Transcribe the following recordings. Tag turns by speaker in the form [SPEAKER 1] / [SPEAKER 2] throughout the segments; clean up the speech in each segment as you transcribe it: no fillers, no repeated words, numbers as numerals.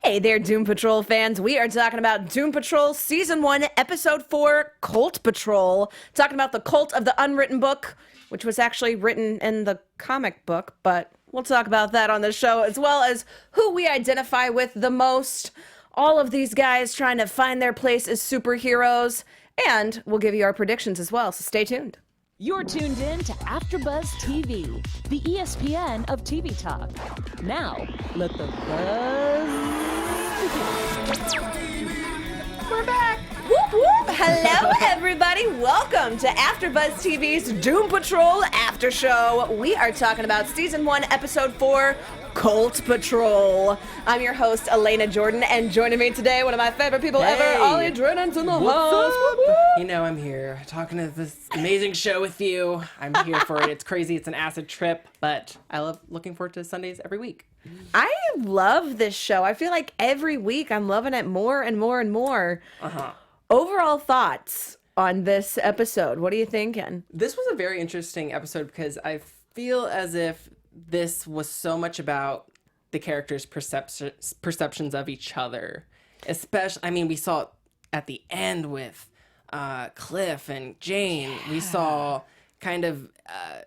[SPEAKER 1] Hey there, Doom Patrol fans. We are talking about Doom Patrol Season 1, Episode 4, Cult Patrol. Talking about the cult of the unwritten book, which was actually written in the comic book, but we'll talk about that on the show, as well as who we identify with the most. All of these guys trying to find their place as superheroes, and we'll give you our predictions as well, so stay tuned.
[SPEAKER 2] You're tuned in to AfterBuzz TV, the ESPN of TV talk. Now, let the buzz begin.
[SPEAKER 1] We're back. Whoop, whoop. Hello, everybody. Welcome to AfterBuzz TV's Doom Patrol After Show. We are talking about Season 1, Episode 4, Cult Patrol. I'm your host, Elena Jordan, and joining me today, one of my favorite people ever, Ollie Drennan's in the house. Whoop, whoop.
[SPEAKER 3] You know, I'm here talking to this amazing show with you. I'm here for it. It's crazy. It's an acid trip, but I love looking forward to Sundays every week.
[SPEAKER 1] I love this show. I feel like every week I'm loving it more and more and more. Overall thoughts on this episode. What are you thinking?
[SPEAKER 3] This was a very interesting episode because I feel as if this was so much about the characters' perceptions of each other. Especially, I mean, we saw it at the end with Cliff and Jane. We saw kind of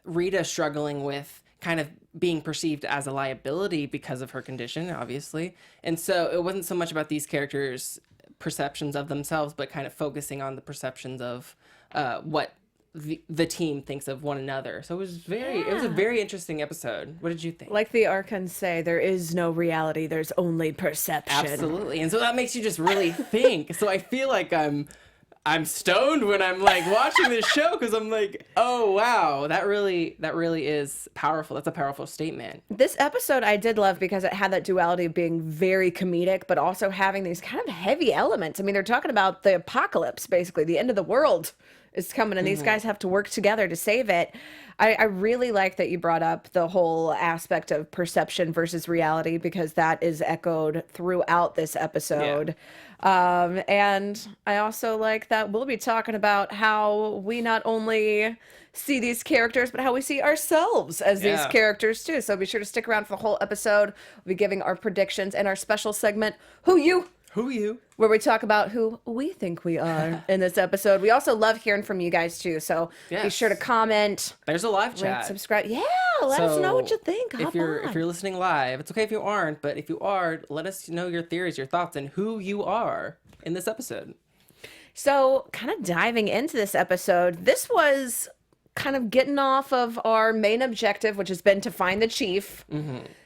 [SPEAKER 3] Rita struggling with kind of being perceived as a liability because of her condition, obviously. And so it wasn't so much about these characters' perceptions of themselves, but kind of focusing on the perceptions of what the team thinks of one another. So it was a very interesting episode. What did you think?
[SPEAKER 1] Like the Arkans say, there is no reality, there's only perception.
[SPEAKER 3] Absolutely. And so that makes you just really think. So I feel like I'm stoned when I'm like watching this show because I'm like, oh wow, that really is powerful. That's a powerful statement.
[SPEAKER 1] This episode I did love because it had that duality of being very comedic, but also having these kind of heavy elements. I mean, they're talking about the apocalypse, basically, the end of the world is coming, and these guys have to work together to save it. I really like that you brought up the whole aspect of perception versus reality because that is echoed throughout this episode. And I also like that we'll be talking about how we not only see these characters, but how we see ourselves as these characters too. So be sure to stick around for the whole episode. We'll be giving our predictions and our special segment, Who You? Where we talk about who we think we are in this episode. We also love hearing from you guys too, so be sure to comment.
[SPEAKER 3] There's a live chat.
[SPEAKER 1] Rate, subscribe. Yeah, let us know what you think.
[SPEAKER 3] If you're listening live, it's okay if you aren't, but if you are, let us know your theories, your thoughts, and who you are in this episode.
[SPEAKER 1] So, kind of diving into this episode, this was kind of getting off of our main objective, which has been to find the chief.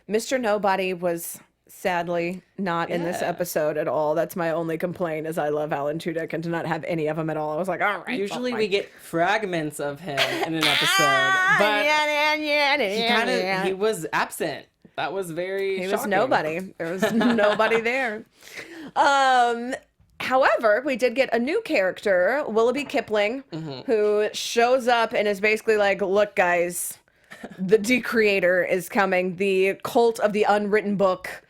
[SPEAKER 1] Mr. Nobody was sadly not in this episode at all. That's my only complaint, is I love Alan Tudyk, and to not have any of them at all, I was like, all right.
[SPEAKER 3] Usually we get fragments of him in an episode, but he was absent. That was very shocking.
[SPEAKER 1] Was nobody. There was nobody there. However, we did get a new character, Willoughby Kipling, who shows up and is basically like, look, guys, the Decreator is coming. The cult of the unwritten book,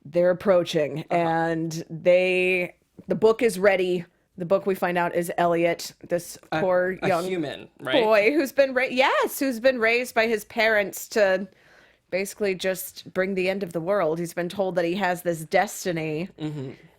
[SPEAKER 1] they're approaching, and the book is ready. The book, we find out, is Elliot, this poor young
[SPEAKER 3] human, right?
[SPEAKER 1] Boy who's been raised by his parents to basically just bring the end of the world. He's been told that he has this destiny.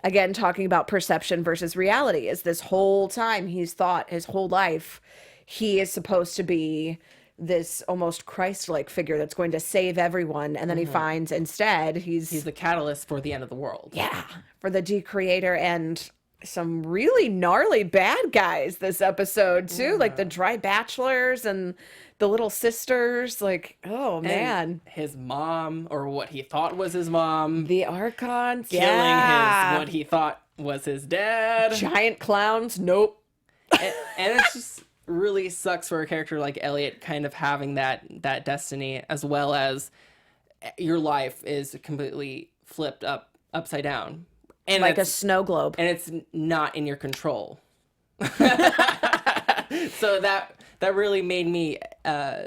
[SPEAKER 1] Again, talking about perception versus reality, is this whole time he's thought his whole life he is supposed to be this almost Christ-like figure that's going to save everyone, and then he finds instead he's
[SPEAKER 3] the catalyst for the end of the world.
[SPEAKER 1] Yeah, for the Decreator, and some really gnarly bad guys this episode too, like the Dry Bachelors and the Little Sisters. Like, oh man,
[SPEAKER 3] his mom, or what he thought was his mom,
[SPEAKER 1] the Arkans,
[SPEAKER 3] killing what he thought was his dad.
[SPEAKER 1] Giant clowns, nope.
[SPEAKER 3] And it's just really sucks for a character like Elliot kind of having that destiny, as well as your life is completely flipped upside down, and
[SPEAKER 1] like a snow globe,
[SPEAKER 3] and it's not in your control. So that really made me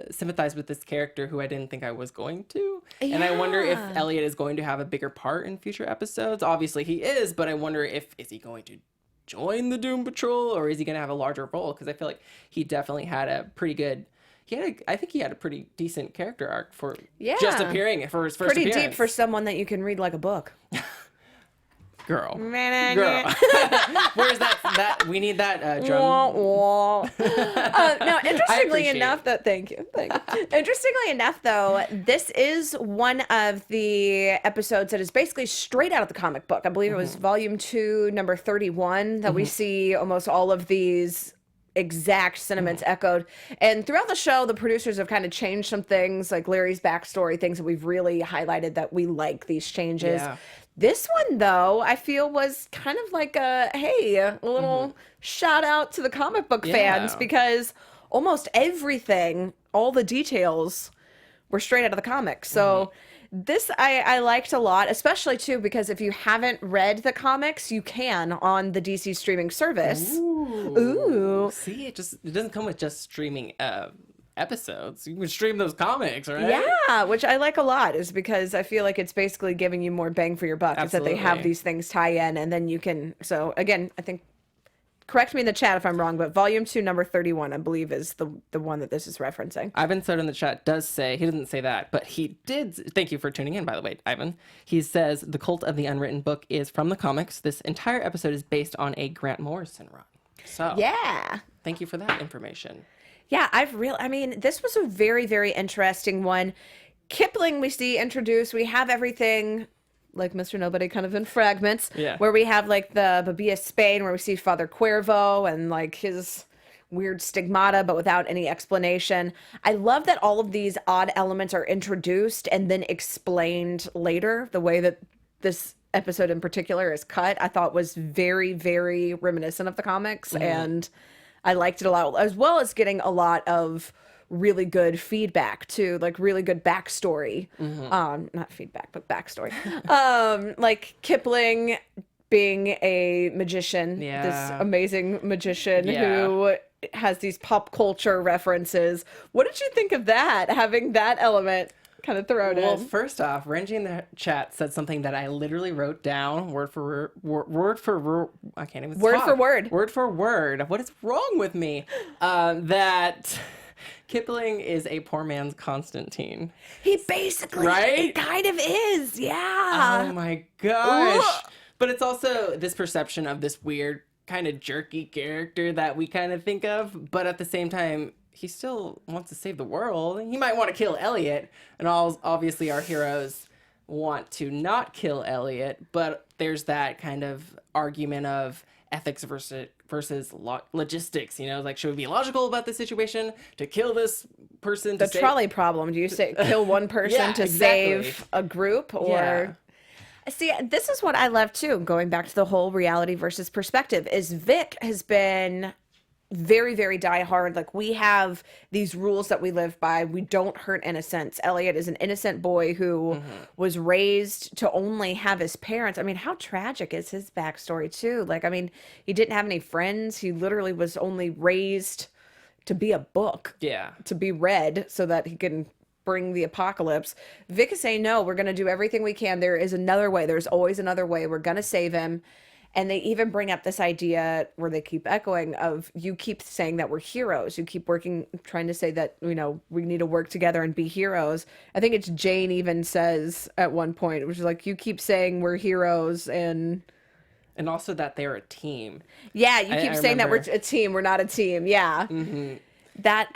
[SPEAKER 3] sympathize with this character who I didn't think I was going to. And I wonder if Elliot is going to have a bigger part in future episodes. Obviously he is, but I wonder is he going to join the Doom Patrol, or is he going to have a larger role? Because I feel like he definitely had a pretty good I think he had a pretty decent character arc for just appearing for his first appearance.
[SPEAKER 1] Pretty deep for someone that you can read like a book.
[SPEAKER 3] Girl.
[SPEAKER 1] Man,
[SPEAKER 3] Girl. Where's that? We need that drum.
[SPEAKER 1] No, interestingly
[SPEAKER 3] appreciate
[SPEAKER 1] enough, thank you. Interestingly enough, though, this is one of the episodes that is basically straight out of the comic book. I believe it was volume 2, number 31, that we see almost all of these exact sentiments echoed. And throughout the show, the producers have kind of changed some things, like Larry's backstory, things that we've really highlighted that we like these changes.
[SPEAKER 3] Yeah.
[SPEAKER 1] This one, though, I feel was kind of like a little shout out to the comic book fans, because almost everything, all the details were straight out of the comics. So this I liked a lot, especially too, because if you haven't read the comics, you can on the DC streaming service. Ooh.
[SPEAKER 3] See, it doesn't come with just streaming episodes. You can stream those comics, right?
[SPEAKER 1] Yeah, which I like a lot, is because I feel like it's basically giving you more bang for your buck.
[SPEAKER 3] Absolutely.
[SPEAKER 1] Is that they have these things tie in, and then you can. So again, I think, correct me in the chat if I'm wrong, but volume 2, number 31, I believe, is the one that this is referencing.
[SPEAKER 3] Ivan Soda in the chat does say, he didn't say that, but he did. Thank you for tuning in, by the way, Ivan. He says the Cult of the Unwritten Book is from the comics. This entire episode is based on a Grant Morrison run. So
[SPEAKER 1] Yeah.
[SPEAKER 3] thank you for that information.
[SPEAKER 1] Yeah, I mean, this was a very, very interesting one. Kipling, we see introduced. We have everything like Mr. Nobody kind of in fragments.
[SPEAKER 3] Yeah.
[SPEAKER 1] Where we have like the Babia Spain, where we see Father Cuervo and like his weird stigmata, but without any explanation. I love that all of these odd elements are introduced and then explained later. The way that this episode in particular is cut, I thought was very, very reminiscent of the comics. And I liked it a lot, as well as getting a lot of really good feedback too, like really good backstory. Not feedback, but backstory. Like Kipling being a magician, this amazing magician who has these pop culture references. What did you think of that, having that element kind of thrown in?
[SPEAKER 3] Well, first off, Renji in the chat said something that I literally wrote down word for I can't even
[SPEAKER 1] Word
[SPEAKER 3] talk.
[SPEAKER 1] for word.
[SPEAKER 3] Word for word. What is wrong with me? That Kipling is a poor man's Constantine.
[SPEAKER 1] He basically
[SPEAKER 3] Right?
[SPEAKER 1] kind of is, yeah.
[SPEAKER 3] Oh my gosh. But it's also this perception of this weird kind of jerky character that we kind of think of, but at the same time, he still wants to save the world. He might want to kill Elliot, and obviously our heroes want to not kill Elliot, but there's that kind of argument of ethics versus logistics, you know, like, should we be logical about the situation to kill this person?
[SPEAKER 1] The trolley problem. Do you say kill one person to save a group, or... See, this is what I love too, going back to the whole reality versus perspective, is Vic has been very, very diehard. Like, we have these rules that we live by. We don't hurt innocents. Elliot is an innocent boy who was raised to only have his parents. I mean, how tragic is his backstory too? Like, I mean, he didn't have any friends. He literally was only raised to be a book.
[SPEAKER 3] Yeah.
[SPEAKER 1] To be read so that he can bring the apocalypse. Vic is saying, no, we're going to do everything we can. There is another way. There's always another way. We're going to save him. And they even bring up this idea where they keep echoing of, you keep saying that we're heroes. You keep trying to say that, you know, we need to work together and be heroes. I think it's Jane even says at one point, which is like, you keep saying we're heroes, and
[SPEAKER 3] also that they're a team.
[SPEAKER 1] Yeah, you keep saying that we're a team. We're not a team. Yeah. That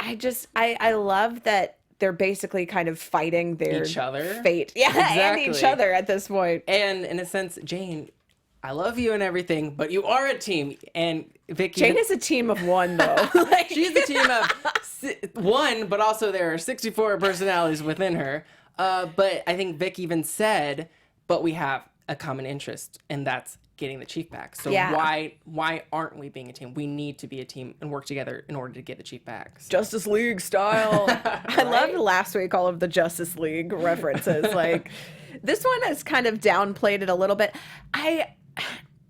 [SPEAKER 1] I love that they're basically kind of fighting their
[SPEAKER 3] each other
[SPEAKER 1] fate. Yeah,
[SPEAKER 3] exactly.
[SPEAKER 1] And each other at this point.
[SPEAKER 3] And in a sense, Jane, I love you and everything, but you are a team. And Vicky,
[SPEAKER 1] Jane is a team of one, though.
[SPEAKER 3] like, she's a team of one, but also there are 64 personalities within her. But I think Vic even said, but we have a common interest, and that's getting the chief back. So why aren't we being a team? We need to be a team and work together in order to get the chief back. So.
[SPEAKER 1] Justice League style. I loved last week all of the Justice League references. Like, this one has kind of downplayed it a little bit.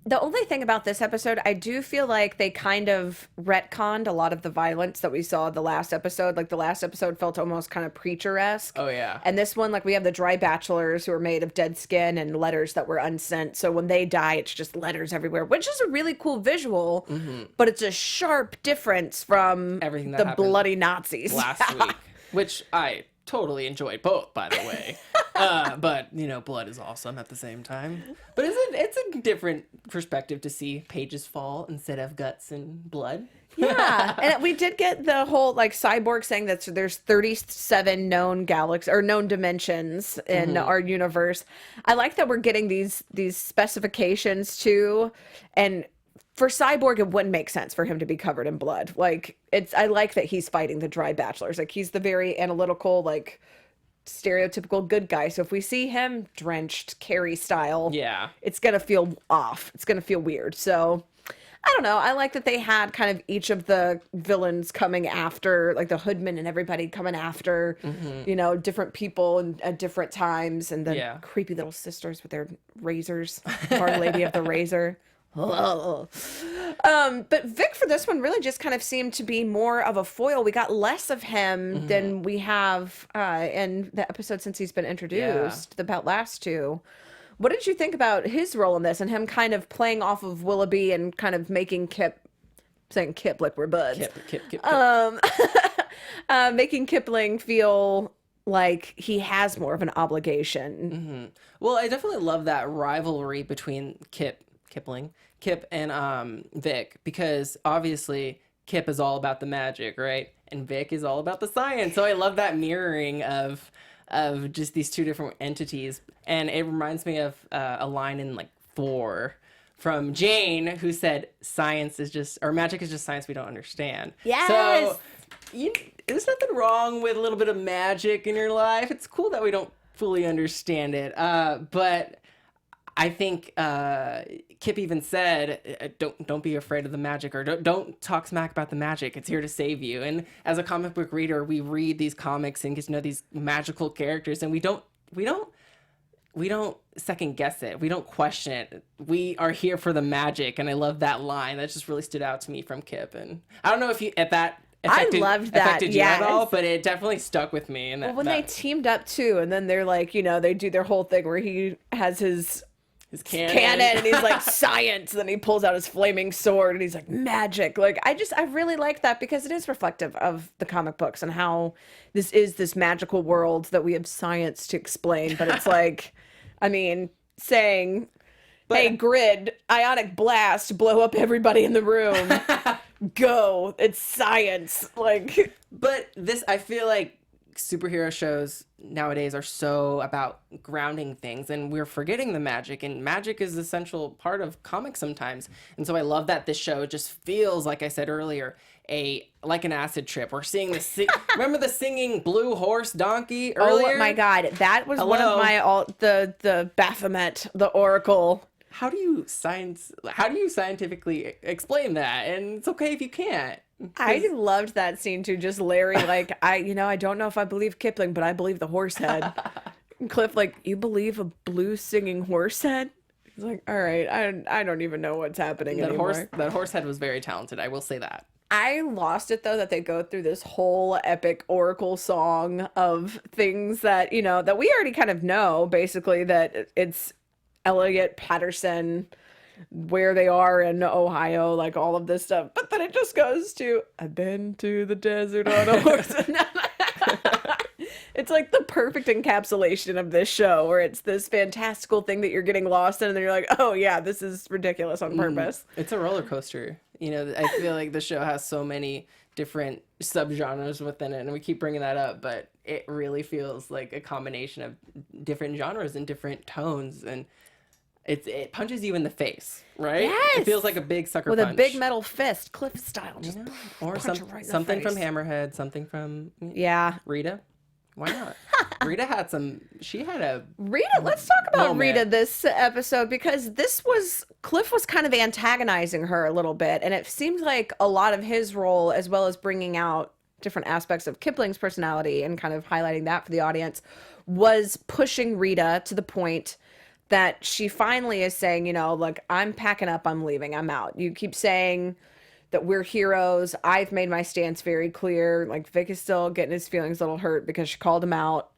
[SPEAKER 1] The only thing about this episode, I do feel like they kind of retconned a lot of the violence that we saw the last episode. Like, the last episode felt almost kind of Preacher-esque.
[SPEAKER 3] Oh, yeah.
[SPEAKER 1] And this one, like, we have the dry bachelors who are made of dead skin and letters that were unsent. So when they die, it's just letters everywhere, which is a really cool visual, but it's a sharp difference from
[SPEAKER 3] everything that
[SPEAKER 1] the bloody Nazis.
[SPEAKER 3] last week, which I totally enjoyed both, by the way. But blood is awesome at the same time. But it's a different perspective to see pages fall instead of guts and blood.
[SPEAKER 1] Yeah, and we did get the whole Cyborg saying that there's 37 known galaxies or known dimensions in our universe. I like that we're getting these specifications too, and for Cyborg, it wouldn't make sense for him to be covered in blood. I like that he's fighting the Dry Bachelors. He's the very analytical, stereotypical good guy. So if we see him drenched Carrie style,
[SPEAKER 3] Yeah.
[SPEAKER 1] it's gonna feel off. It's gonna feel weird. So I don't know. I like that they had kind of each of the villains coming after, the Hoodman and everybody coming after, different people and at different times, and the creepy little sisters with their razors, Our Lady of the Razor. But Vic for this one really just kind of seemed to be more of a foil. We got less of him than we have in the episode since he's been introduced, about last two. What did you think about his role in this and him kind of playing off of Willoughby and kind of making saying Kip like we're buds.
[SPEAKER 3] Kip.
[SPEAKER 1] Making Kipling feel like he has more of an obligation.
[SPEAKER 3] Well, I definitely love that rivalry between Kip and Vic, because obviously Kip is all about the magic, right? And Vic is all about the science. So I love that mirroring of just these two different entities. And it reminds me of a line in 4 from Jane, who said, magic is just science we don't understand.
[SPEAKER 1] Yes.
[SPEAKER 3] So there's nothing wrong with a little bit of magic in your life. It's cool that we don't fully understand it. But I think Kip even said, "Don't be afraid of the magic, or don't talk smack about the magic. It's here to save you." And as a comic book reader, we read these comics and get to know these magical characters, and we don't second guess it. We don't question it. We are here for the magic, and I love that line. That just really stood out to me from Kip, and I don't know if
[SPEAKER 1] I loved that.
[SPEAKER 3] Affected you at all, but it definitely stuck with me. And
[SPEAKER 1] when they teamed up too, and then they're they do their whole thing where he has his cannon and he's like science, and then he pulls out his flaming sword and he's like magic. I really like that, because it is reflective of the comic books and how this is this magical world that we have science to explain, but it's saying, hey, grid, ionic blast, blow up everybody in the room. Go, it's science.
[SPEAKER 3] But I feel like superhero shows nowadays are so about grounding things, and we're forgetting the magic, and magic is an essential part of comics sometimes. And so I love that this show just feels, like I said earlier, like an acid trip. We're seeing remember the singing blue horse donkey earlier?
[SPEAKER 1] Oh my god, that was one of my the Baphomet, the Oracle.
[SPEAKER 3] How do you scientifically explain that? And it's okay if you can't.
[SPEAKER 1] I loved that scene too. Just Larry, I don't know if I believe Kipling, but I believe the horse head. Cliff, you believe a blue singing horse head? He's like, all right, I don't even know what's happening anymore.
[SPEAKER 3] That horse head was very talented. I will say that.
[SPEAKER 1] I lost it though, that they go through this whole epic Oracle song of things that, that we already kind of know, basically, that it's Elliot Patterson, where they are in Ohio, all of this stuff. But then it just goes to, I've been to the desert on a horse. It's the perfect encapsulation of this show, where it's this fantastical thing that you're getting lost in, and then you're like, oh yeah, this is ridiculous on purpose.
[SPEAKER 3] It's a roller coaster. I feel like the show has so many different subgenres within it, and we keep bringing that up, but it really feels like a combination of different genres and different tones, and it punches you in the face, right?
[SPEAKER 1] Yes.
[SPEAKER 3] It feels like a big sucker
[SPEAKER 1] with
[SPEAKER 3] punch.
[SPEAKER 1] a big metal fist, Cliff style, just
[SPEAKER 3] or something from Hammerhead, something from Rita. Why not? Rita had
[SPEAKER 1] Rita, let's talk about Rita this episode, because Cliff was kind of antagonizing her a little bit, and it seems like a lot of his role, as well as bringing out different aspects of Kipling's personality and kind of highlighting that for the audience, was pushing Rita to the point that she finally is saying, I'm packing up, I'm leaving, I'm out. You keep saying that we're heroes. I've made my stance very clear. Vic is still getting his feelings a little hurt because she called him out.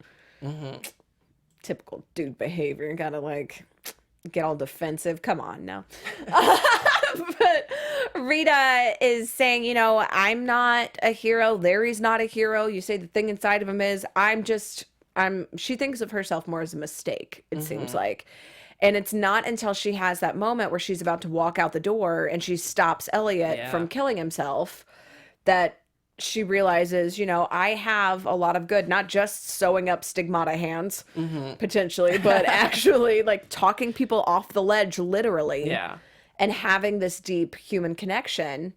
[SPEAKER 1] Typical dude behavior. Gotta get all defensive. Come on now. But Rita is saying, I'm not a hero. Larry's not a hero. You say the thing inside of him is, I'm just she thinks of herself more as a mistake, it seems like. And it's not until she has that moment where she's about to walk out the door and she stops Elliot from killing himself that she realizes, you know, I have a lot of good, not just sewing up stigmata hands, potentially, but actually like talking people off the ledge, literally.
[SPEAKER 3] Yeah.
[SPEAKER 1] And having this deep human connection.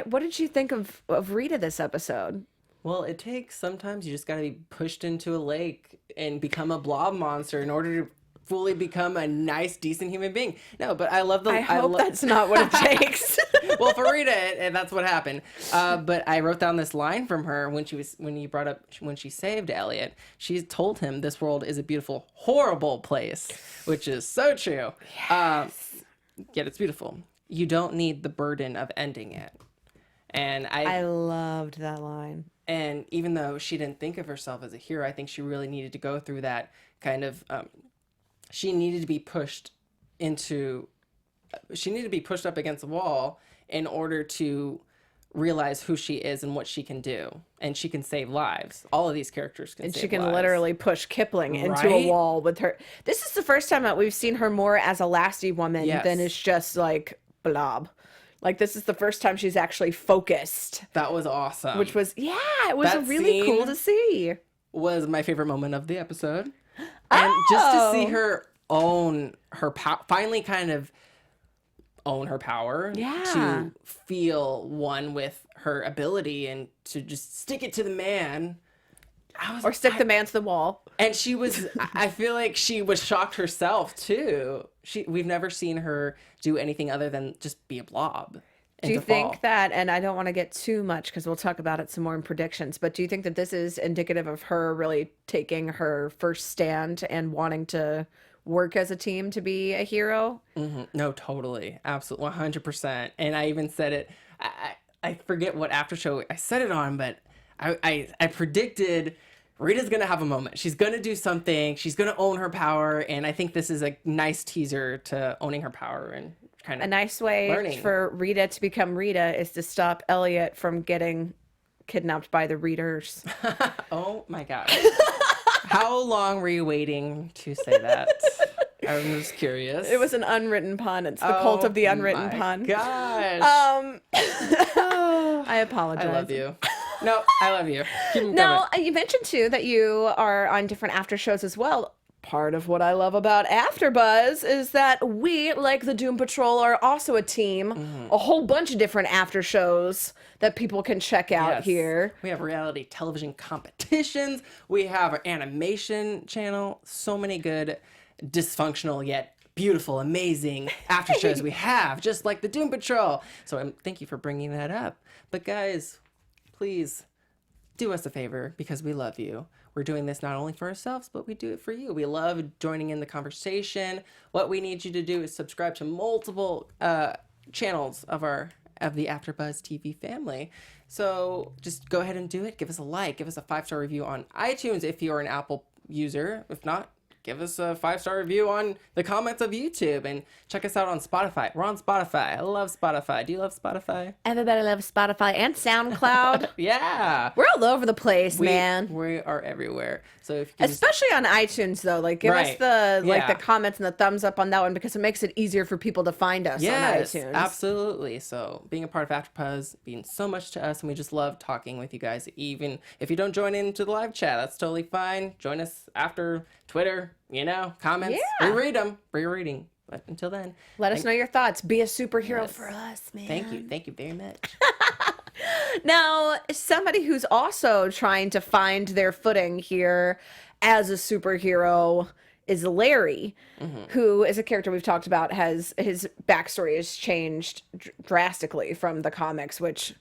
[SPEAKER 1] What did you think of Rita this episode?
[SPEAKER 3] Well, sometimes you just got to be pushed into a lake and become a blob monster in order to fully become a nice, decent human being. No, but I love the...
[SPEAKER 1] I hope that's not what it takes.
[SPEAKER 3] Well, for Rita, and that's what happened. But I wrote down this line from her when she saved Elliot. She told him this world is a beautiful, horrible place, which is so true. Yes. Yet it's beautiful. You don't need the burden of ending it. And I
[SPEAKER 1] loved that line.
[SPEAKER 3] And even though she didn't think of herself as a hero, I think she really needed to go through that kind of... she needed to be pushed up against the wall in order to realize who she is and what she can do. And she can save lives. All of these characters can save lives. And she can
[SPEAKER 1] literally push Kipling into a wall with her. This is the first time that we've seen her more as a lasty woman than is just like blob. Like, this is the first time she's actually focused.
[SPEAKER 3] That was awesome.
[SPEAKER 1] Which was, it was really cool to see.
[SPEAKER 3] Was my favorite moment of the episode. And just to see her own her finally kind of own her power. Yeah. To feel one with her ability and to just stick it to the man.
[SPEAKER 1] Stick the man to the wall.
[SPEAKER 3] And she was, I feel like she was shocked herself too. We've never seen her do anything other than just be a blob.
[SPEAKER 1] Do you think that, and I don't want to get too much because we'll talk about it some more in predictions, but do you think that this is indicative of her really taking her first stand and wanting to work as a team to be a hero?
[SPEAKER 3] Mm-hmm. No, totally. Absolutely. 100%. And I even said it, I forget what after show I said it on, but I predicted Rita's going to have a moment. She's going to do something. She's going to own her power. And I think this is a nice teaser to owning her power and kind of
[SPEAKER 1] a nice way for Rita to become Rita is to stop Elliot from getting kidnapped by the readers.
[SPEAKER 3] Oh my gosh. How long were you waiting to say that? I'm just curious.
[SPEAKER 1] It was an unwritten pun. It's the cult of the unwritten pun.
[SPEAKER 3] Gosh.
[SPEAKER 1] I apologize.
[SPEAKER 3] I love you. No, I love you.
[SPEAKER 1] Now, you mentioned too that you are on different after shows as well. Part of what I love about AfterBuzz is that we, like the Doom Patrol, are also a team. A whole bunch of different after shows that people can check out here.
[SPEAKER 3] We have reality television competitions. We have our animation channel. So many good, dysfunctional yet beautiful, amazing after shows we have, just like the Doom Patrol. So thank you for bringing that up. But guys, please do us a favor because we love you. We're doing this not only for ourselves, but we do it for you. We love joining in the conversation. What we need you to do is subscribe to multiple channels of the AfterBuzz TV family. So just go ahead and do it. Give us a like. Give us a 5-star review on iTunes if you're an Apple user. If not, give us a 5-star review on the comments of YouTube and check us out on Spotify. We're on Spotify. I love Spotify. Do you love Spotify?
[SPEAKER 1] Everybody loves Spotify and SoundCloud.
[SPEAKER 3] Yeah.
[SPEAKER 1] We're all over the place, man.
[SPEAKER 3] We are everywhere. So if you
[SPEAKER 1] especially on iTunes though, like give us the comments and the thumbs up on that one because it makes it easier for people to find us on iTunes.
[SPEAKER 3] Absolutely. So being a part of AfterBuzz means so much to us and we just love talking with you guys. Even if you don't join into the live chat, that's totally fine. Join us after Twitter, comments. Yeah. We read them. We're reading. But until then,
[SPEAKER 1] let us know your thoughts. Be a superhero for us, man.
[SPEAKER 3] Thank you. Thank you very much.
[SPEAKER 1] Now, somebody who's also trying to find their footing here as a superhero is Larry, who is a character we've talked about. His backstory has changed drastically from the comics, which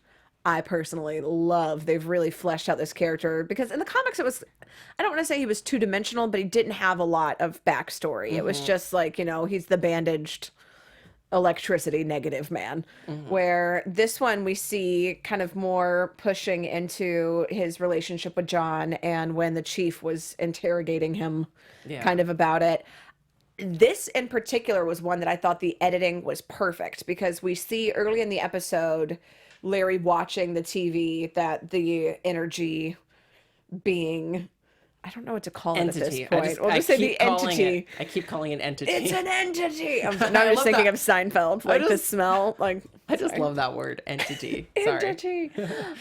[SPEAKER 1] I personally love. They've really fleshed out this character because in the comics it was, I don't want to say he was two-dimensional, but he didn't have a lot of backstory. It was just like, he's the bandaged electricity negative man. Where this one we see kind of more pushing into his relationship with John and when the chief was interrogating him kind of about it. This in particular was one that I thought the editing was perfect because we see early in the episode Larry watching the TV that the energy being I don't know what to call it at
[SPEAKER 3] entity.
[SPEAKER 1] this point. We'll just say the entity.
[SPEAKER 3] I keep calling it entity.
[SPEAKER 1] It's an entity. Now I'm just thinking of Seinfeld, like the smell. Like
[SPEAKER 3] I just love that word, entity. Sorry.
[SPEAKER 1] entity.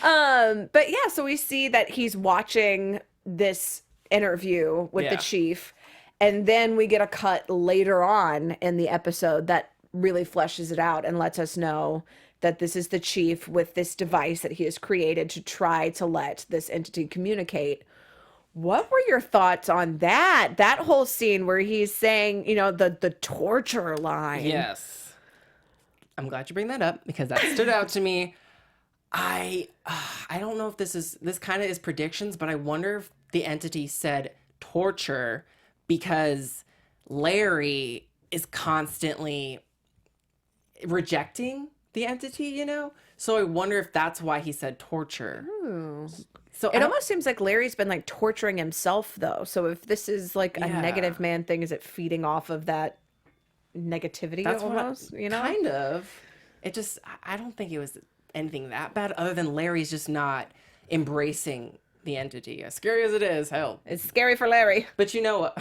[SPEAKER 1] But yeah, so we see that he's watching this interview with the chief, and then we get a cut later on in the episode that really fleshes it out and lets us know that this is the chief with this device that he has created to try to let this entity communicate. What were your thoughts on that? That whole scene where he's saying, you know, the torture line.
[SPEAKER 3] Yes. I'm glad you bring that up because that stood out to me. I don't know if this kind of is predictions, but I wonder if the entity said torture because Larry is constantly rejecting the entity, you know? So I wonder if that's why he said torture.
[SPEAKER 1] Ooh.
[SPEAKER 3] So
[SPEAKER 1] It almost seems like Larry's been like torturing himself though. So if this is like a negative man thing, is it feeding off of that negativity almost? You know?
[SPEAKER 3] Kind of. I don't think it was anything that bad other than Larry's just not embracing the entity. As scary as it is, hell.
[SPEAKER 1] It's scary for Larry.
[SPEAKER 3] But you know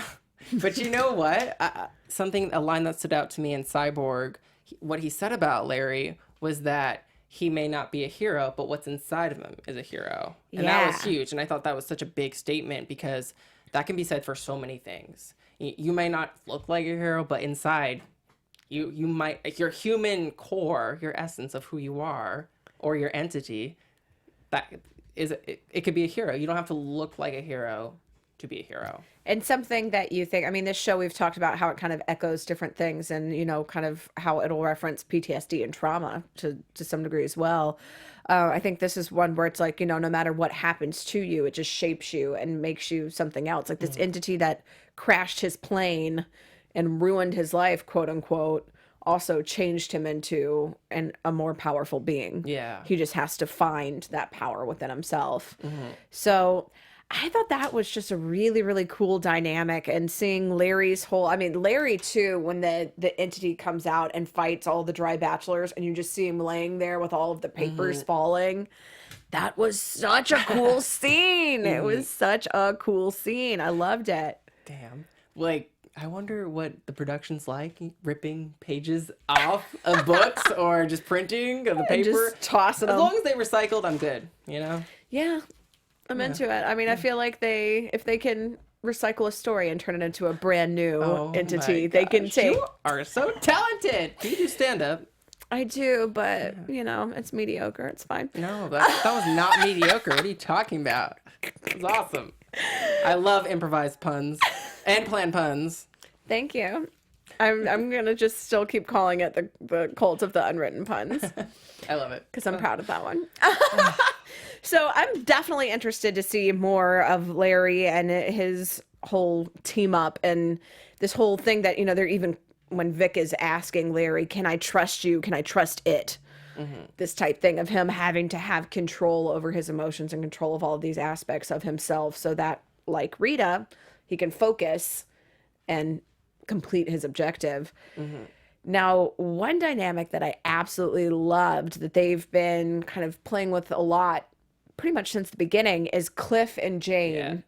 [SPEAKER 3] what? A line that stood out to me in Cyborg, what he said about Larry was that he may not be a hero, but what's inside of him is a hero. And that was huge. And I thought that was such a big statement because that can be said for so many things. You may not look like a hero, but inside you might, your human core, your essence of who you are, or your entity, it could be a hero. You don't have to look like a hero to be a hero.
[SPEAKER 1] And something that you think, I mean, this show, we've talked about how it kind of echoes different things and, you know, kind of how it'll reference PTSD and trauma to some degree as well. I think this is one where it's like, you know, no matter what happens to you, it just shapes you and makes you something else. Like this entity that crashed his plane and ruined his life, quote unquote, also changed him into a more powerful being.
[SPEAKER 3] Yeah.
[SPEAKER 1] He just has to find that power within himself. So I thought that was just a really, really cool dynamic, and seeing Larry's Larry too, when the entity comes out and fights all the dry bachelors and you just see him laying there with all of the papers falling. That was such a cool scene. It was such a cool scene. I loved it.
[SPEAKER 3] Damn. Like, I wonder what the production's like, ripping pages off of books or just printing of the paper.
[SPEAKER 1] Just tossing them.
[SPEAKER 3] As long as they recycled, I'm good, you know?
[SPEAKER 1] Yeah. I'm into it. I mean, I feel like if they can recycle a story and turn it into a brand new entity, they can take.
[SPEAKER 3] You are so talented. You do stand up.
[SPEAKER 1] I do, but you know, it's mediocre. It's fine.
[SPEAKER 3] No, that was not mediocre. What are you talking about? It was awesome. I love improvised puns and planned puns.
[SPEAKER 1] Thank you. I'm gonna just still keep calling it the cult of the unwritten puns.
[SPEAKER 3] I love it
[SPEAKER 1] because I'm proud of that one. So I'm definitely interested to see more of Larry and his whole team up, and this whole thing that, you know, they're even when Vic is asking Larry, "Can I trust you? Can I trust it?" This type thing of him having to have control over his emotions and control of all of these aspects of himself, so that, like Rita, he can focus and complete his objective. Now, one dynamic that I absolutely loved that they've been kind of playing with a lot pretty much since the beginning is Cliff and Jane,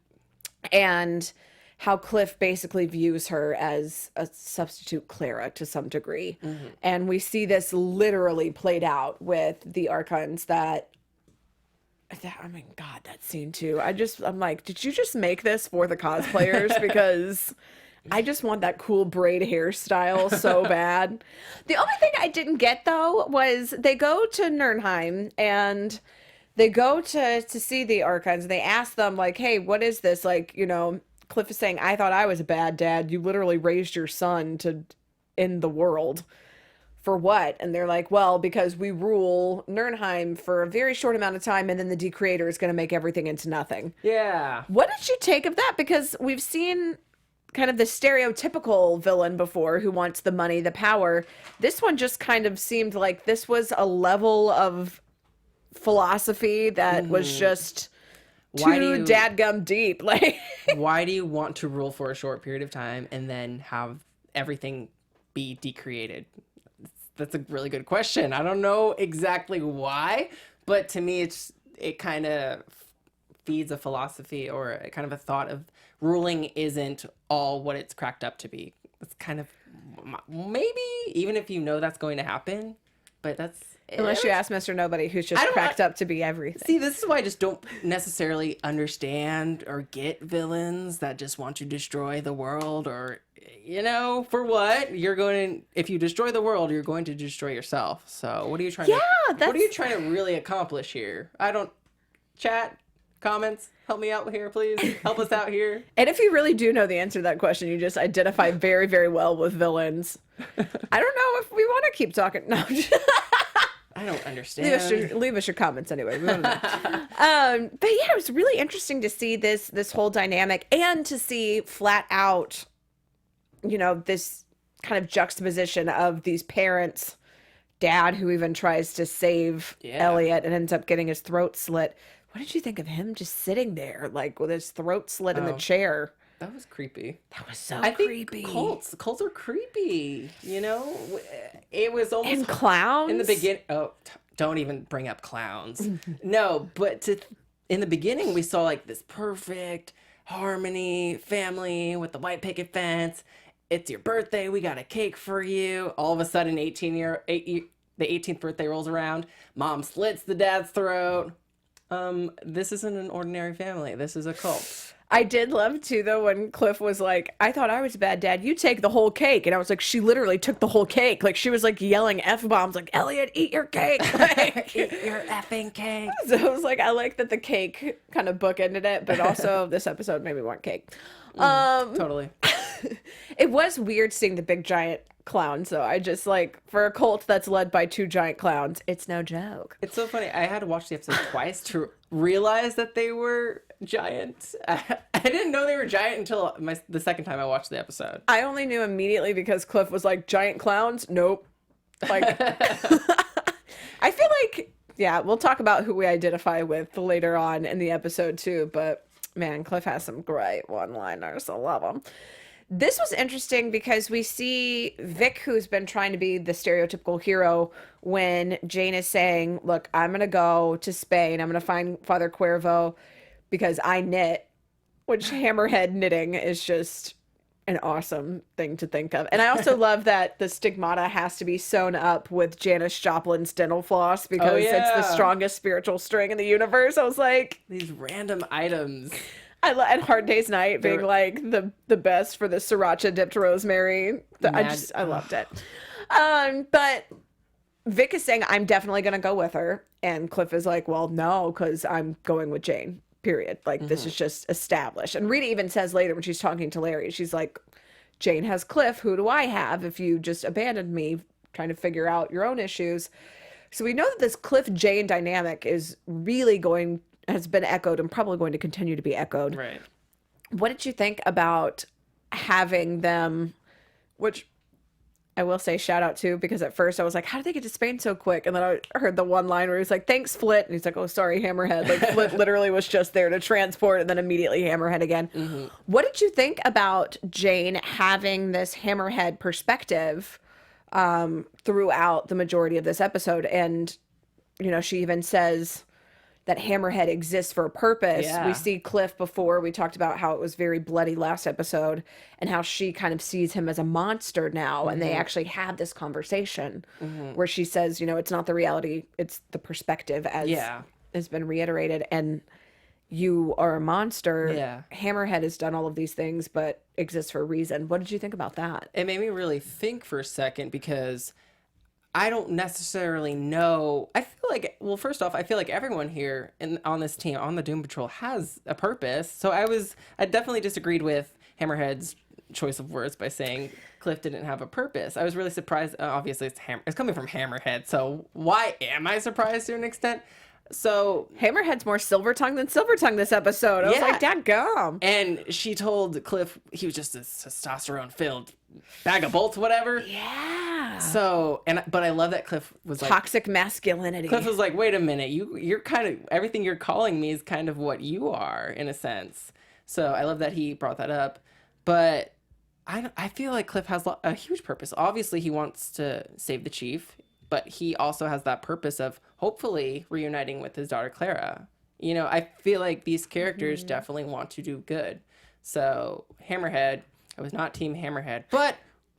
[SPEAKER 1] and how Cliff basically views her as a substitute Clara to some degree. And we see this literally played out with the Archons that I mean, God, that scene too. I'm like, did you just make this for the cosplayers? Because I just want that cool braid hairstyle so bad. The only thing I didn't get though was they go to Nirnheim and they go to see the Archons and they ask them like, hey, what is this? Like, you know, Cliff is saying, I thought I was a bad dad. You literally raised your son to end the world. For what? And they're like, well, because we rule Nirnheim for a very short amount of time and then the Decreator is going to make everything into nothing.
[SPEAKER 3] Yeah.
[SPEAKER 1] What did you take of that? Because we've seen kind of the stereotypical villain before who wants the money, the power. This one just kind of seemed like this was a level of philosophy that was just too dadgum deep. Like,
[SPEAKER 3] why do you want to rule for a short period of time and then have everything be decreated? That's a really good question. I don't know exactly why, but to me, it kind of feeds a philosophy or a kind of a thought of ruling isn't all what it's cracked up to be. It's kind of maybe even if you know that's going to happen, but that's
[SPEAKER 1] Unless you ask Mr. Nobody, who's just cracked up to be everything.
[SPEAKER 3] See, this is why I just don't necessarily understand or get villains that just want to destroy the world, or, you know, for what? If you destroy the world, you're going to destroy yourself. So what are you trying what are you trying to really accomplish here? Chat, comments, help me out here, please. Help us out here.
[SPEAKER 1] And if you really do know the answer to that question, you just identify very, very well with villains. I don't know if we want to keep talking. No.
[SPEAKER 3] I don't understand.
[SPEAKER 1] Leave us your comments anyway. We want to know. But yeah, it was really interesting to see this whole dynamic, and to see flat out, you know, this kind of juxtaposition of these parents, dad who even tries to save Elliot and ends up getting his throat slit. What did you think of him just sitting there, like with his throat slit in the chair?
[SPEAKER 3] That was creepy.
[SPEAKER 1] That was so
[SPEAKER 3] creepy. Cults are creepy. You know, it was almost
[SPEAKER 1] and clowns
[SPEAKER 3] in the beginning. Oh, don't even bring up clowns. No, but in the beginning we saw like this perfect harmony family with the white picket fence. It's your birthday. We got a cake for you. All of a sudden, the 18th birthday rolls around. Mom slits the dad's throat. This isn't an ordinary family. This is a cult.
[SPEAKER 1] I did love too though when Cliff was like, I thought I was a bad dad, you take the whole cake. And I was like, she literally took the whole cake. Like she was like yelling F-bombs like, Elliot, eat your cake. Like,
[SPEAKER 3] eat your effing cake.
[SPEAKER 1] So I was like, I like that the cake kind of bookended it, but also this episode made me want cake.
[SPEAKER 3] Totally.
[SPEAKER 1] It was weird seeing the big giant clowns though. I just like, for a cult that's led by two giant clowns, it's no joke.
[SPEAKER 3] It's so funny. I had to watch the episode twice to realize that they were giant. I didn't know they were giant until the second time I watched the episode.
[SPEAKER 1] I only knew immediately because Cliff was like, giant clowns? Nope. Like, I feel like, yeah, we'll talk about who we identify with later on in the episode too, but man, Cliff has some great one-liners. I love them. This was interesting because we see Vic, who's been trying to be the stereotypical hero, when Jane is saying, look, I'm going to go to Spain. I'm going to find Father Cuervo because I knit, which Hammerhead knitting is just an awesome thing to think of. And I also love that the stigmata has to be sewn up with Janis Joplin's dental floss because it's the strongest spiritual string in the universe. I was like...
[SPEAKER 3] These random items...
[SPEAKER 1] and Hard Day's Night being like the best for the sriracha dipped rosemary. I loved it. But Vic is saying, I'm definitely going to go with her. And Cliff is like, well, no, because I'm going with Jane, period. Like, this is just established. And Rita even says later when she's talking to Larry, she's like, Jane has Cliff. Who do I have if you just abandoned me trying to figure out your own issues? So we know that this Cliff-Jane dynamic is really has been echoed and probably going to continue to be echoed.
[SPEAKER 3] Right.
[SPEAKER 1] What did you think about having them, which I will say shout out to, because at first I was like, how did they get to Spain so quick? And then I heard the one line where he's like, thanks, Flit. And he's like, oh, sorry, Hammerhead. Like, Flit literally was just there to transport and then immediately Hammerhead again. Mm-hmm. What did you think about Jane having this Hammerhead perspective throughout the majority of this episode? And, you know, she even says that Hammerhead exists for a purpose.
[SPEAKER 3] Yeah.
[SPEAKER 1] We see Cliff before. We talked about how it was very bloody last episode and how she kind of sees him as a monster now. Mm-hmm. And they actually have this conversation where she says, you know, it's not the reality, it's the perspective, as has been reiterated. And you are a monster.
[SPEAKER 3] Yeah. Hammerhead
[SPEAKER 1] has done all of these things, but exists for a reason. What did you think about that?
[SPEAKER 3] It made me really think for a second, because I don't necessarily know. I feel like, well, first off, I feel like everyone here on this team, on the Doom Patrol, has a purpose. So I definitely disagreed with Hammerhead's choice of words by saying Cliff didn't have a purpose. I was really surprised. Obviously, it's coming from Hammerhead. So why am I surprised to an extent? So
[SPEAKER 1] Hammerhead's more Silvertongue than Silvertongue this episode. I was like, dadgum.
[SPEAKER 3] And she told Cliff he was just a testosterone-filled bag of bolts, whatever.
[SPEAKER 1] Yeah.
[SPEAKER 3] So, but I love that Cliff was like...
[SPEAKER 1] Toxic masculinity.
[SPEAKER 3] Cliff was like, wait a minute, you're kind of... Everything you're calling me is kind of what you are, in a sense. So I love that he brought that up. But I feel like Cliff has a huge purpose. Obviously, he wants to save the chief, but he also has that purpose of hopefully reuniting with his daughter Clara. You know, I feel like these characters definitely want to do good. So Hammerhead, I was not Team Hammerhead, but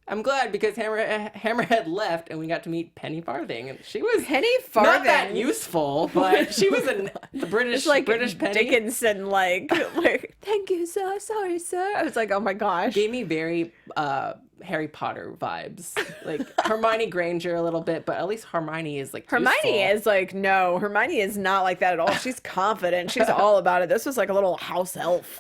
[SPEAKER 3] I'm glad because Hammerhead left and we got to meet Penny Farthing, and she was
[SPEAKER 1] Penny
[SPEAKER 3] not that
[SPEAKER 1] Farthing.
[SPEAKER 3] useful, but she was the British
[SPEAKER 1] It's like
[SPEAKER 3] British Penny.
[SPEAKER 1] Dickinson, like thank you, sir. Sorry, sir. I was like, oh my gosh.
[SPEAKER 3] Gave me very Harry Potter vibes, like Hermione Granger a little bit, but at least Hermione is like
[SPEAKER 1] Hermione
[SPEAKER 3] useful.
[SPEAKER 1] is like, no, Hermione is not like that at all. She's confident. She's all about it. This was like a little house elf.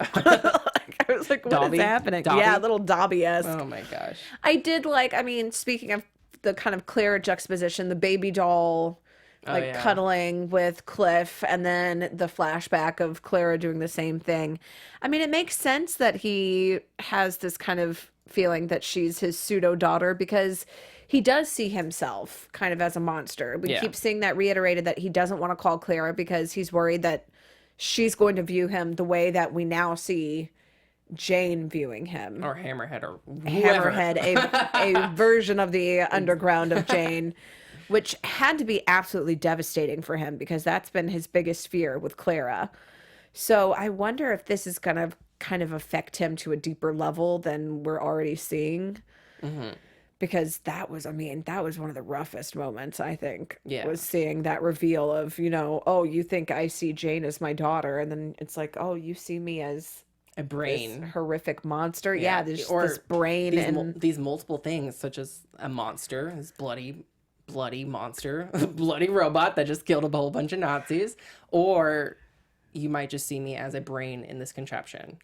[SPEAKER 1] I was like, what
[SPEAKER 3] Dobby?
[SPEAKER 1] is happening?
[SPEAKER 3] Dobby?
[SPEAKER 1] Yeah, little Dobby-esque.
[SPEAKER 3] Oh my gosh.
[SPEAKER 1] I did like, I mean, speaking of the kind of Clara juxtaposition, the baby doll like cuddling with Cliff, and then the flashback of Clara doing the same thing. I mean, it makes sense that he has this kind of feeling that she's his pseudo daughter, because he does see himself kind of as a monster. We keep seeing that reiterated, that he doesn't want to call Clara because he's worried that she's going to view him the way that we now see Jane viewing him.
[SPEAKER 3] Or Hammerhead, or whoever.
[SPEAKER 1] Hammerhead, a version of the underground of Jane, which had to be absolutely devastating for him because that's been his biggest fear with Clara. So I wonder if this is going to kind of affect him to a deeper level than we're already seeing. Because that was, I mean, that was one of the roughest moments, I think, was seeing that reveal of, you know, oh, you think I see Jane as my daughter, and then it's like, oh, you see me as
[SPEAKER 3] a brain,
[SPEAKER 1] this horrific monster. Yeah, there's this brain
[SPEAKER 3] these multiple things, such as a monster, this bloody monster, bloody robot that just killed a whole bunch of Nazis, or you might just see me as a brain in this contraption.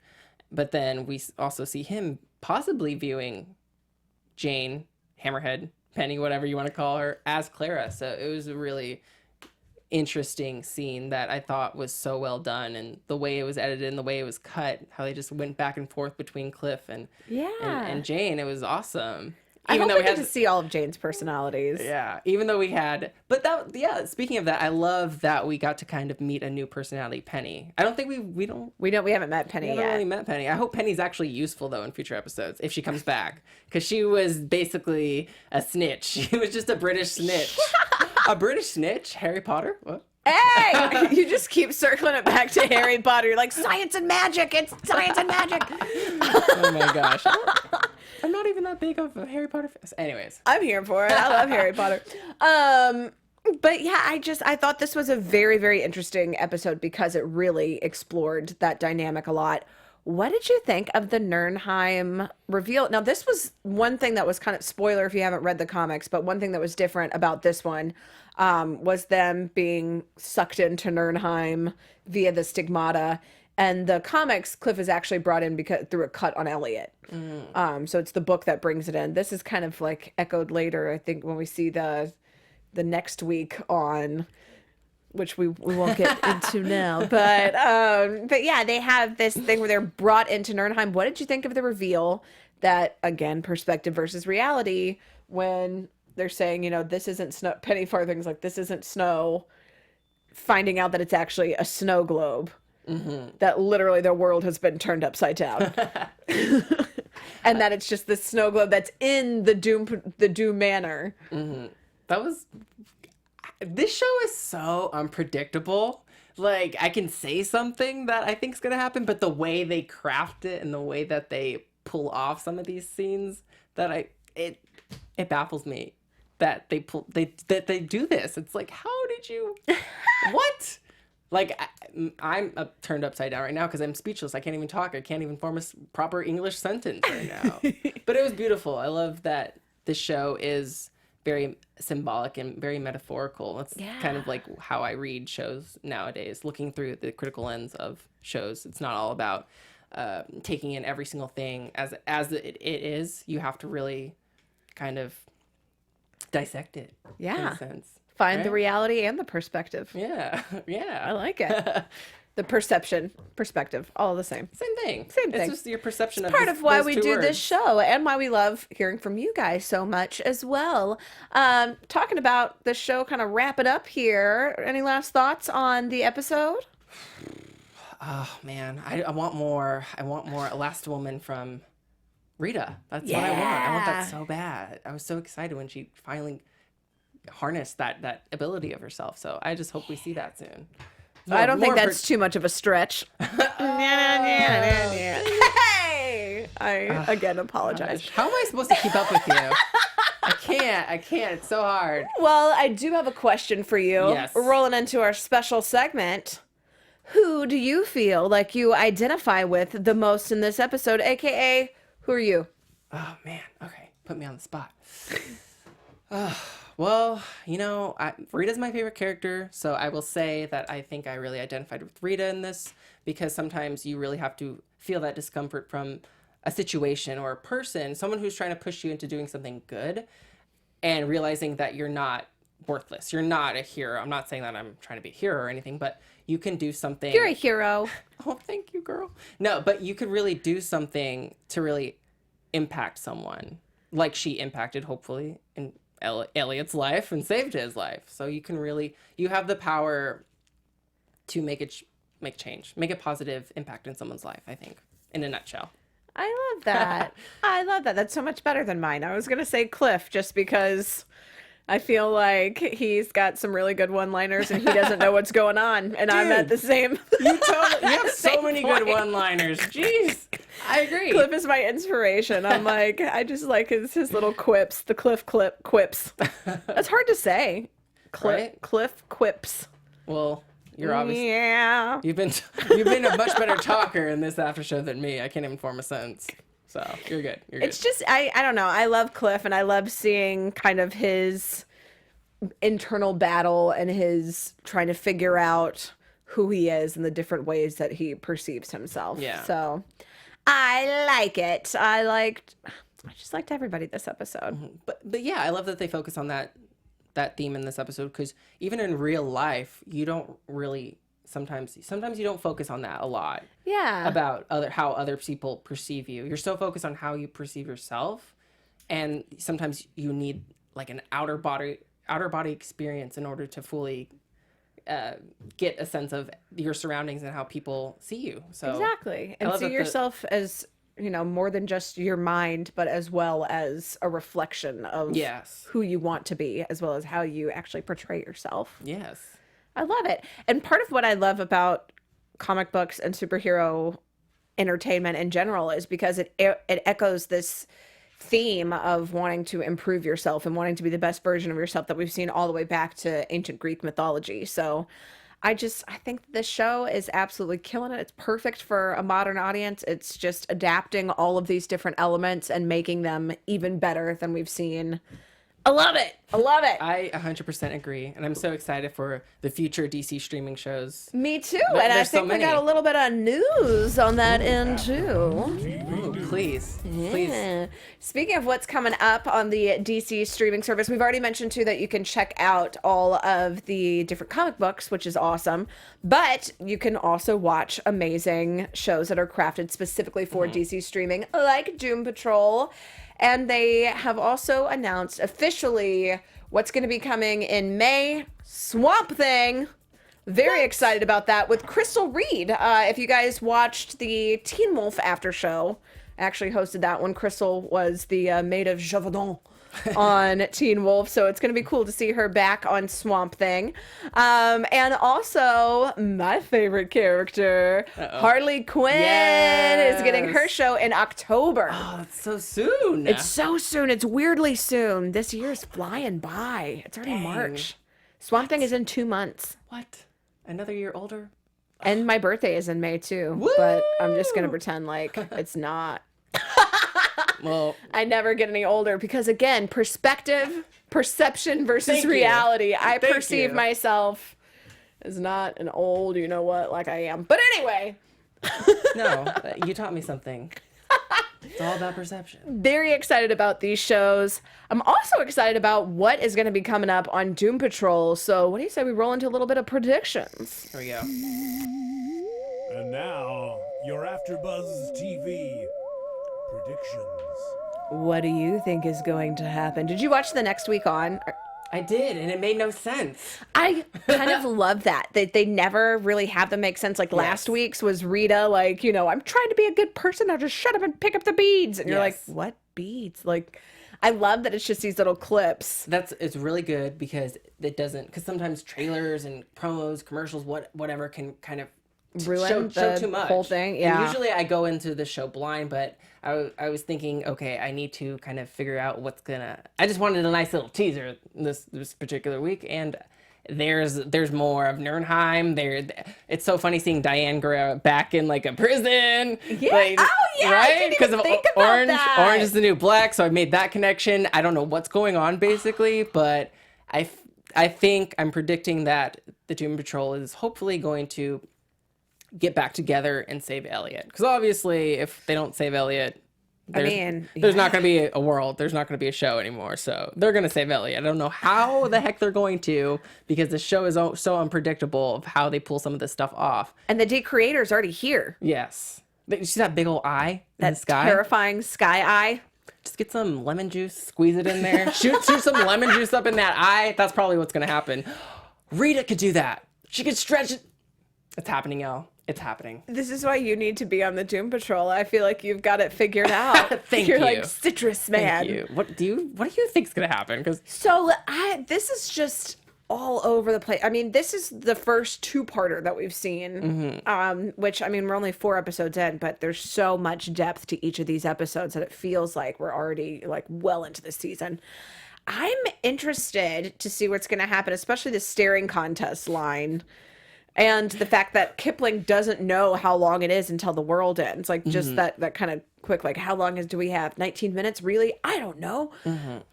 [SPEAKER 3] But then we also see him possibly viewing Jane, Hammerhead, Penny, whatever you want to call her, as Clara. So it was a really interesting scene that I thought was so well done, and the way it was edited and the way it was cut, how they just went back and forth between Cliff and Jane, it was awesome.
[SPEAKER 1] I hope we get to see all of Jane's personalities.
[SPEAKER 3] Yeah, even though we had, but that, speaking of that, I love that we got to kind of meet a new personality, Penny. I don't think we
[SPEAKER 1] haven't met Penny yet.
[SPEAKER 3] We haven't really met Penny. I hope Penny's actually useful though in future episodes if she comes back, because she was basically a snitch. She was just a British snitch. A British snitch? Harry Potter? What?
[SPEAKER 1] Hey, you just keep circling it back to Harry Potter. You're like, science and magic. It's science and magic.
[SPEAKER 3] Oh my gosh. I'm not even that big of a Harry Potter fan. Anyways.
[SPEAKER 1] I'm here for it. I love Harry Potter. But yeah, I thought this was a very, very interesting episode because it really explored that dynamic a lot. What did you think of the Nurnheim reveal? Now, this was one thing that was kind of, spoiler if you haven't read the comics, but one thing that was different about this one was them being sucked into Nurnheim via the stigmata. And the comics, Cliff is actually brought in because through a cut on Elliot. So it's the book that brings it in. This is kind of like echoed later, I think, when we see the next week on, which we won't get into now. But yeah, they have this thing where they're brought into Nurnheim. What did you think of the reveal that, again, perspective versus reality, when they're saying, you know, this isn't snow? Penny Farthing's like, this isn't snow. Finding out that it's actually a snow globe. That literally the world has been turned upside down. And that it's just the snow globe that's in the Doom Manor.
[SPEAKER 3] This show is so unpredictable. Like, I can say something that I think is going to happen, but the way they craft it and the way that they pull off some of these scenes, that it baffles me that they do this. It's like, how did you, what? Like, I'm turned upside down right now because I'm speechless. I can't even talk. I can't even form a proper English sentence right now. But it was beautiful. I love that this show is very symbolic and very metaphorical. That's kind of like how I read shows nowadays, looking through the critical lens of shows. It's not all about taking in every single thing as it is. You have to really kind of dissect it. In a sense.
[SPEAKER 1] Find the reality and the perspective.
[SPEAKER 3] Yeah.
[SPEAKER 1] I like it. The perspective, all the same.
[SPEAKER 3] Same thing.
[SPEAKER 1] It's
[SPEAKER 3] just your perception of
[SPEAKER 1] part of why we do
[SPEAKER 3] words.
[SPEAKER 1] this show, and why we love hearing from you guys so much as well. Talking about the show, kind of wrap it up here. Any last thoughts on the episode?
[SPEAKER 3] Oh man, I want more. I want more. A last woman from Rita. That's what I want. I want that so bad. I was so excited when she finally harnessed that ability of herself. So I just hope we see that soon.
[SPEAKER 1] I don't think that's too much of a stretch. Hey! I again apologize.
[SPEAKER 3] Gosh, how am I supposed to keep up with you? I can't. It's so hard.
[SPEAKER 1] Well, I do have a question for you.
[SPEAKER 3] Yes.
[SPEAKER 1] We're rolling into our special segment. Who do you feel like you identify with the most in this episode? AKA, who are you?
[SPEAKER 3] Oh, man. Okay. Put me on the spot. Well, Rita's my favorite character, so I will say that I think I really identified with Rita in this, because sometimes you really have to feel that discomfort from a situation or a person, someone who's trying to push you into doing something good, and realizing that you're not worthless. You're not a hero. I'm not saying that I'm trying to be a hero or anything, but you can do something.
[SPEAKER 1] You're a hero.
[SPEAKER 3] Oh, thank you, girl. No, but you could really do something to really impact someone, like she impacted, hopefully, in Elliot's life and saved his life. So you have the power to make change, make a positive impact in someone's life, I think, in a nutshell.
[SPEAKER 1] I love that. I love that. That's so much better than mine. I was going to say Cliff just because I feel like he's got some really good one-liners and he doesn't know what's going on. And I'm at the same.
[SPEAKER 3] You have so many good one-liners. Jeez. I agree.
[SPEAKER 1] Cliff is my inspiration. I'm like, I just like his little quips, the Cliff quips. That's hard to say.
[SPEAKER 3] Right?
[SPEAKER 1] Cliff quips.
[SPEAKER 3] Well, you're obviously.
[SPEAKER 1] Yeah.
[SPEAKER 3] You've been a much better talker in this after show than me. I can't even form a sentence. So you're good.
[SPEAKER 1] It's just, I don't know. I love Cliff, and I love seeing kind of his internal battle and his trying to figure out who he is and the different ways that he perceives himself.
[SPEAKER 3] Yeah.
[SPEAKER 1] So I like it. I just liked everybody this episode.
[SPEAKER 3] Mm-hmm. But yeah, I love that they focus on that theme in this episode, because even in real life, you don't really sometimes you don't focus on that a lot.
[SPEAKER 1] Yeah.
[SPEAKER 3] About how other people perceive you. You're so focused on how you perceive yourself, and sometimes you need like an outer body experience in order to fully get a sense of your surroundings and how people see you. So
[SPEAKER 1] exactly. And see yourself as, more than just your mind, but as well as a reflection of who you want to be, as well as how you actually portray yourself.
[SPEAKER 3] Yes.
[SPEAKER 1] I love it. And part of what I love about comic books and superhero entertainment in general is because it echoes this theme of wanting to improve yourself and wanting to be the best version of yourself that we've seen all the way back to ancient Greek mythology. So I think this show is absolutely killing it. It's perfect for a modern audience. It's just adapting all of these different elements and making them even better than we've seen. I love it. I love it.
[SPEAKER 3] I 100% agree. And I'm so excited for the future DC streaming shows.
[SPEAKER 1] Me too. And I think we got a little bit of news on that end too.
[SPEAKER 3] Ooh, please.
[SPEAKER 1] Yeah. Speaking of what's coming up on the DC streaming service, we've already mentioned too that you can check out all of the different comic books, which is awesome. But you can also watch amazing shows that are crafted specifically for DC streaming, like Doom Patrol. And they have also announced officially what's going to be coming in May. Swamp Thing. Very excited about that with Crystal Reed. If you guys watched the Teen Wolf after show, I actually hosted that one. Crystal was the maid of Javadon on Teen Wolf, so it's going to be cool to see her back on Swamp Thing. And also, my favorite character, Harley Quinn, is getting her show in October.
[SPEAKER 3] Oh, it's so soon.
[SPEAKER 1] It's so soon. It's weirdly soon. This year's flying by. It's already March. Swamp Thing is in 2 months.
[SPEAKER 3] What? Another year older?
[SPEAKER 1] And my birthday is in May, too.
[SPEAKER 3] Woo!
[SPEAKER 1] But I'm just going to pretend like it's not.
[SPEAKER 3] Well,
[SPEAKER 1] I never get any older because, again, perception versus reality. I perceive myself as not an old, like I am. But anyway.
[SPEAKER 3] No, you taught me something. It's all about perception.
[SPEAKER 1] Very excited about these shows. I'm also excited about what is going to be coming up on Doom Patrol. So what do you say we roll into a little bit of predictions?
[SPEAKER 3] Here we go.
[SPEAKER 4] And now, your AfterBuzz TV predictions.
[SPEAKER 1] What do you think is going to happen? Did you watch the Next Week On?
[SPEAKER 3] I did, and it made no sense.
[SPEAKER 1] I kind of love that. They never really have them make sense. Like last week's was Rita, like, I'm trying to be a good person. Now just shut up and pick up the beads. And you're like, what beads? Like, I love that it's just these little clips.
[SPEAKER 3] It's really good because it doesn't, because sometimes trailers and promos, commercials, whatever can kind of
[SPEAKER 1] ruin
[SPEAKER 3] show
[SPEAKER 1] the
[SPEAKER 3] too much.
[SPEAKER 1] whole thing.
[SPEAKER 3] And
[SPEAKER 1] Yeah.
[SPEAKER 3] usually I go into the show blind, but I was thinking, okay, I need to kind of figure out what's gonna. I just wanted a nice little teaser this particular week, and there's more of Nurnheim. It's so funny seeing Diane grow back in like a prison.
[SPEAKER 1] Yeah.
[SPEAKER 3] Like,
[SPEAKER 1] Oh, yeah, I
[SPEAKER 3] right?
[SPEAKER 1] didn't even think about
[SPEAKER 3] Orange.
[SPEAKER 1] that.
[SPEAKER 3] Orange is the new black, so I made that connection. I don't know what's going on basically, but I think I'm predicting that the Doom Patrol is hopefully going to get back together and save Elliot. Because obviously, if they don't save Elliot, there's not going to be a world. There's not going to be a show anymore. So they're going to save Elliot. I don't know how the heck they're going to, because the show is so unpredictable of how they pull some of this stuff off.
[SPEAKER 1] And the creator's already here.
[SPEAKER 3] Yes. You see that big old eye in the
[SPEAKER 1] That
[SPEAKER 3] sky?
[SPEAKER 1] terrifying sky eye.
[SPEAKER 3] Just get some lemon juice, squeeze it in there, shoot some lemon juice up in that eye. That's probably what's going to happen. Rita could do that. She could stretch it. It's happening, y'all. It's happening.
[SPEAKER 1] This is why you need to be on the Doom Patrol. I feel like you've got it figured out.
[SPEAKER 3] Thank
[SPEAKER 1] You're
[SPEAKER 3] you.
[SPEAKER 1] like citrus man.
[SPEAKER 3] Thank you. What do you think's gonna happen? Because
[SPEAKER 1] So this is just all over the place. I mean, this is the first two-parter that we've seen. Which, I mean, we're only 4 episodes in, but there's so much depth to each of these episodes that it feels like we're already like well into the season. I'm interested to see what's going to happen, especially the staring contest line. And the fact that Kipling doesn't know how long it is until the world ends. Like, just that kind of quick, like, how long do we have? 19 minutes? Really? I don't know.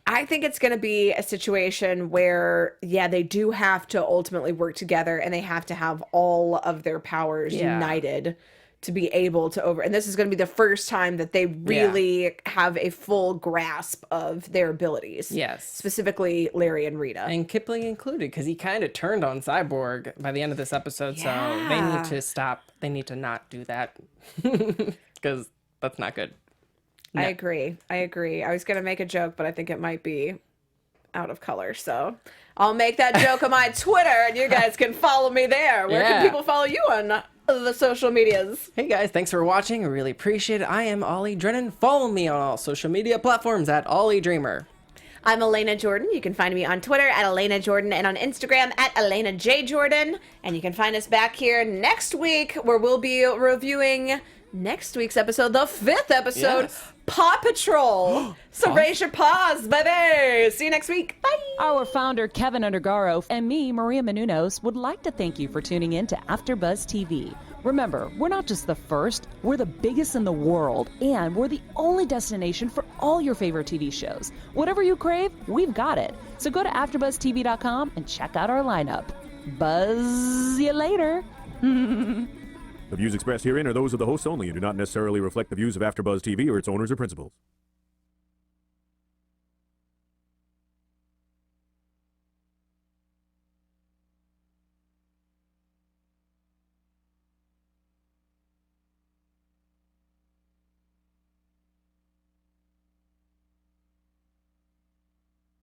[SPEAKER 1] I think it's going to be a situation where, yeah, they do have to ultimately work together, and they have to have all of their powers united to be able to and this is going to be the first time that they really have a full grasp of their abilities.
[SPEAKER 3] Yes.
[SPEAKER 1] Specifically Larry and Rita.
[SPEAKER 3] and Kipling included, because he kind of turned on Cyborg by the end of this episode. So they need to stop. They need to not do that, because that's not good.
[SPEAKER 1] I agree. I was going to make a joke, but I think it might be out of color. So I'll make that joke on my Twitter, and you guys can follow me there. Where can people follow you on the social medias?
[SPEAKER 3] Hey guys, thanks for watching. I really appreciate it. I am Ollie Drennan. Follow me on all social media platforms at Ollie Dreamer.
[SPEAKER 1] I'm Elena Jordan. You can find me on Twitter at Elena Jordan and on Instagram at Elena J. Jordan. And you can find us back here next week, where we'll be reviewing next week's episode, the 5th episode,
[SPEAKER 3] Yes.
[SPEAKER 1] Paw Patrol. So raise your paws, baby. See you next week. Bye.
[SPEAKER 2] Our founder, Keven Undergaro, and me, Maria Menounos, would like to thank you for tuning in to AfterBuzz TV. Remember, we're not just the first, we're the biggest in the world, and we're the only destination for all your favorite TV shows. Whatever you crave, we've got it. So go to AfterBuzzTV.com and check out our lineup. Buzz you later.
[SPEAKER 5] The views expressed herein are those of the hosts only and do not necessarily reflect the views of AfterBuzz TV or its owners or principals.